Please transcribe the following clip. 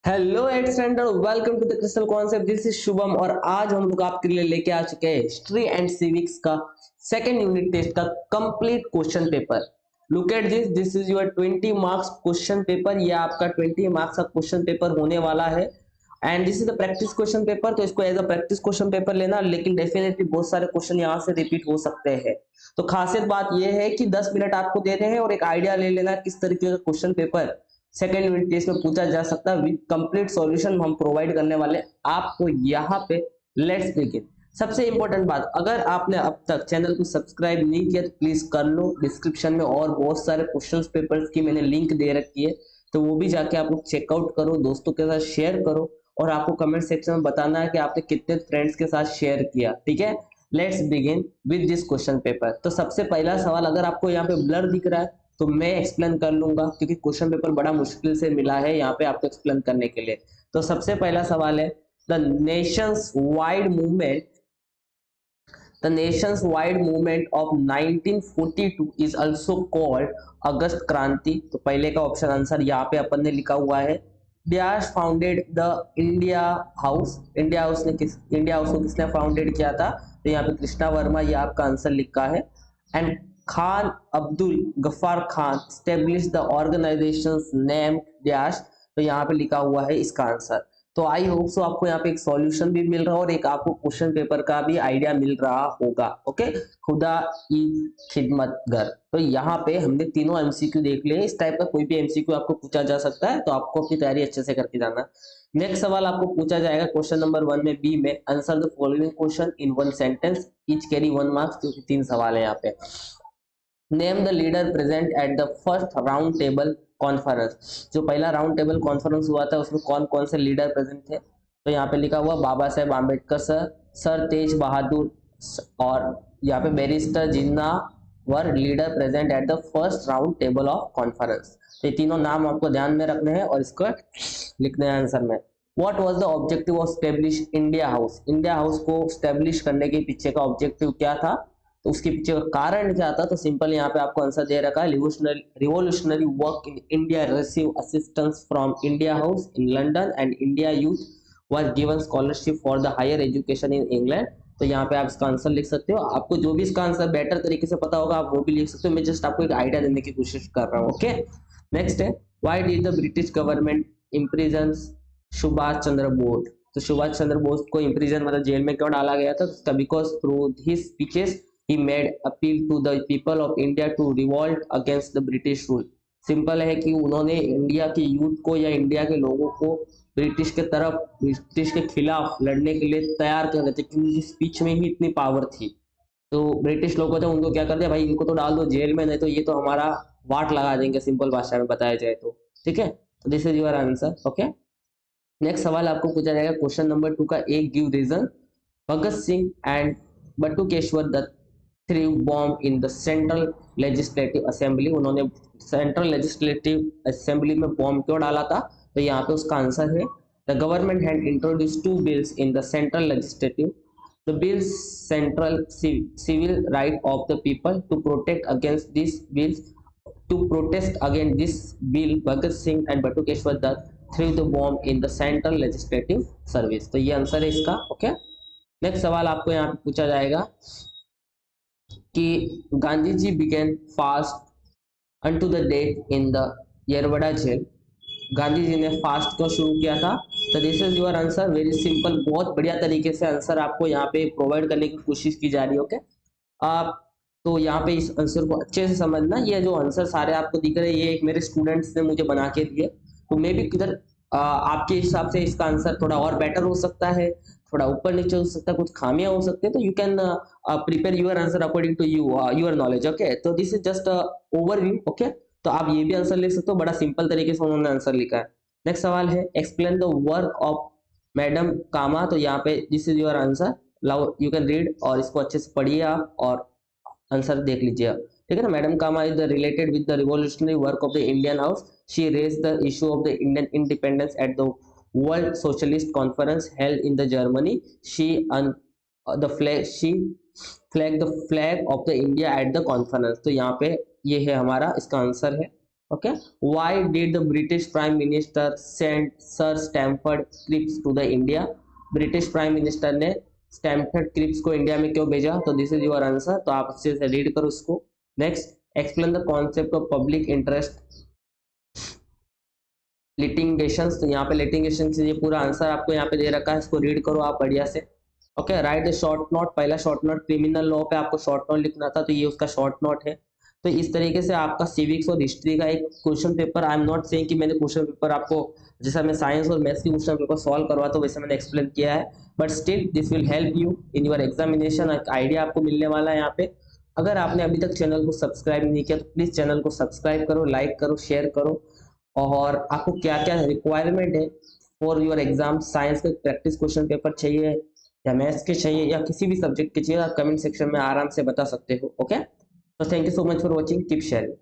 Hello student, welcome to the Crystal concept. This is Shubham और आज हम लोग आपके लिए लेके आ चुके हैं हिस्ट्री एंड सिविक्स का सेकंड यूनिट टेस्ट का complete question paper. Look at this is your 20 marks question paper. ये आपका 20 मार्क्स का क्वेश्चन पेपर होने वाला है and this is the practice question paper. तो इसको as a practice question paper लेना, लेकिन डेफिनेटली बहुत सारे क्वेश्चन यहाँ से रिपीट हो सकते हैं। तो खासियत बात यह है कि 10 मिनट आपको देने हैं और एक आइडिया ले लेना किस तरीके का question paper second unit test में पूछा जा सकता है। विद कंप्लीट सॉल्यूशन हम प्रोवाइड करने वाले आपको यहाँ पे। Let's begin. सबसे इंपॉर्टेंट बात, अगर आपने अब तक चैनल को सब्सक्राइब नहीं किया तो प्लीज कर लो। डिस्क्रिप्शन में और बहुत सारे क्वेश्चंस पेपर्स की मैंने लिंक दे रखी है, तो वो भी जाके आप लोग चेकआउट करो, दोस्तों के साथ शेयर करो और आपको कमेंट सेक्शन में बताना है कि आपने कितने फ्रेंड्स के साथ शेयर किया। ठीक है, let's begin with this question paper. तो सबसे पहला सवाल, अगर आपको यहाँ पे ब्लर दिख रहा है तो मैं एक्सप्लेन कर लूंगा क्योंकि क्वेश्चन पेपर बड़ा मुश्किल से मिला है यहाँ पे आपको एक्सप्लेन करने के लिए। तो सबसे पहला सवाल है, the nations wide movement the nations wide movement of 1942 is also called August Kranti. तो पहले का ऑप्शन आंसर यहाँ पे अपन ने लिखा हुआ है। Dash founded the India house. India house को किसने फाउंडेड किया था? तो यहाँ पे कृष्णा वर्मा, ये आपका आंसर लिखा है। And Khan Abdul Ghaffar Khan establish the organisation name dash. तो यहाँ पे लिखा हुआ है इसका आंसर। तो आई होप सो आपको यहाँ पे एक सॉल्यूशन भी मिल रहा है और एक आपको क्वेश्चन पेपर का भी आइडिया मिल रहा होगा। ओके, खुदा की खिदमतगर। तो यहाँ पे हमने तीनों एमसीक्यू देख लिए। इस टाइप का कोई भी एमसीक्यू आपको पूछा जा सकता है, तो आपको अपनी तैयारी अच्छे से करके जाना। नेक्स्ट सवाल आपको पूछा जाएगा क्वेश्चन नंबर 1 में, बी में, answer the following question in one sentence, each carry 1 marks, क्योंकि 3 सवाल है यहाँ पे। Name the leader present at the first round table conference. जो पहला राउंड टेबल कॉन्फ्रेंस हुआ था उसमें कौन कौन से लीडर प्रेजेंट थे? तो यहाँ पे लिखा हुआ बाबा साहेब आम्बेडकर सर, सर तेज बहादुर और यहाँ पे barrister Jinnah were leader present at the first round table of conference. तो ये तीनों नाम आपको ध्यान में रखने हैं और इसको लिखने हैं आंसर में। What was the objective of establish India house? India house को स्टेब्लिश करने के पीछे का ऑब्जेक्टिव क्या था? तो उसके पीछे का कारण क्या था? तो सिंपल यहाँ पे आपको आंसर दे रखा है, revolutionary work in India receive assistance from India House in London and India youth was given scholarship for the higher education in England. तो यहाँ पे आप इसका आंसर लिख सकते हो। आपको जो भी इसका आंसर बेटर तरीके से पता होगा आप वो भी लिख सकते हो। मैं जस्ट आपको एक आइडिया देने की कोशिश कर रहा हूँ। ओके, नेक्स्ट है, why did the British government imprison Subhash Chandra Bose? तो सुभाष चंद्र बोस को इम्प्रिजन मतलब जेल में क्यों डाला गया था? Because through his speeches he made appeal to the people of India to revolt against the British rule। Simple है कि उन्होंने इंडिया के यूथ को या इंडिया के लोगों को ब्रिटिश के खिलाफ लड़ने के लिए तैयार कर रहे थे, क्योंकि स्पीच में ही इतनी पावर थी। तो ब्रिटिश लोगों ने उनको क्या कर दिया, भाई इनको तो डाल दो जेल में, नहीं तो ये तो हमारा वाट लगा देंगे, सिंपल भाषा में बताया जाए तो। ठीक है, तो this is your answer. Okay, next सवाल आपको पूछा जाएगा क्वेश्चन नंबर 2 का, एक give reason. Bhagat Singh and Batukeshwar Dutt three bomb in the central legislative assembly. उन्होंने सेंट्रल लेजिस्लेटिव असेंबली में बॉम्ब क्यों डाला था? तो यहाँ पे उसका आंसर है, the government had introduce 2 bills in the central legislative. The bills central civil right of the people to protect against this bills to protest against this bill, Bhagat Singh and Batukeshwar Dutt threw the bomb in the central legislative service। तो ये answer है इसका। Okay, next सवाल आपको यहाँ पे पूछा जाएगा कि Gandhi ji began fast unto the death in the Yerwada jail. Gandhi ji ने फास्ट क्यों शुरू किया था? तो this is your answer. Very simple, बहुत बढ़िया तरीके से आंसर आपको यहाँ पे प्रोवाइड करने की कोशिश की जा रही है। ओके, आप तो यहाँ पे इस आंसर को अच्छे से समझना। ये जो आंसर सारे आपको दिख रहे हैं ये एक मेरे स्टूडेंट्स ने मुझे बना के दिए, तो मे भी किधर आपके हिसाब से इसका आंसर थोड़ा और बेटर हो सकता है, थोड़ा ऊपर नीचे हो सकता है, कुछ खामियां हो सकती है। तो you can prepare your answer according to your knowledge. Okay, तो this is just overview. Okay, तो आप ये भी आंसर लिख सकते हो, बड़ा सिंपल तरीके से उन्होंने आंसर लिखा है। नेक्स्ट सवाल है, explain the work of madam Cama. तो यहाँ पे दिस इज योर आंसर, लाउ यू कैन रीड और इसको अच्छे से पढ़िए आप और आंसर देख लीजिए आप। ठीक है ना, madam Cama is the related with the revolutionary work of the Indian House. She raise the issue of the Indian independence at the world socialist conference held in the Germany. She the flag she flag the flag of the India at the conference. तो यहाँ पे ये है हमारा इसका answer है। Okay, why did the British prime minister send sir Stafford Cripps to the India? British prime minister ने Stamford Cripps को इंडिया में क्यों भेजा? तो दिस इज योर आंसर, तो आप अच्छे से रीड करो इसको। Next, explain the concept of public interest litigations. तो यहाँ पे लिटिगेशन से ये पूरा आंसर आपको यहाँ पे दे रखा है, इसको रीड करो आप बढ़िया से। Okay, right the short note. पहला शॉर्ट नोट क्रिमिनल लॉ पे आपको शॉर्ट नोट लिखना था, तो ये उसका शॉर्ट नोट है। तो इस तरीके से आपका सिविक्स और हिस्ट्री का एक question paper, I am not saying कि मैंने क्वेश्चन पेपर आपको जैसा मैं साइंस और मैथ्स की क्वेश्चन पेपर सॉल्व करवाता हूँ वैसे मैंने एक्सप्लेन किया है, but still this will help you in your examination. एक आइडिया आपको मिलने वाला है यहाँ पे। अगर आपने अभी तक चैनल को सब्सक्राइब नहीं किया तो प्लीज चैनल को सब्सक्राइब करो, लाइक करो, शेयर करो। और आपको क्या क्या रिक्वायरमेंट है फॉर योर एग्जाम, साइंस के प्रैक्टिस क्वेश्चन पेपर चाहिए या मैथ्स के चाहिए या किसी भी सब्जेक्ट के चाहिए, आप कमेंट सेक्शन में आराम से बता सकते हो। ओके, तो thank you so much for watching, keep sharing.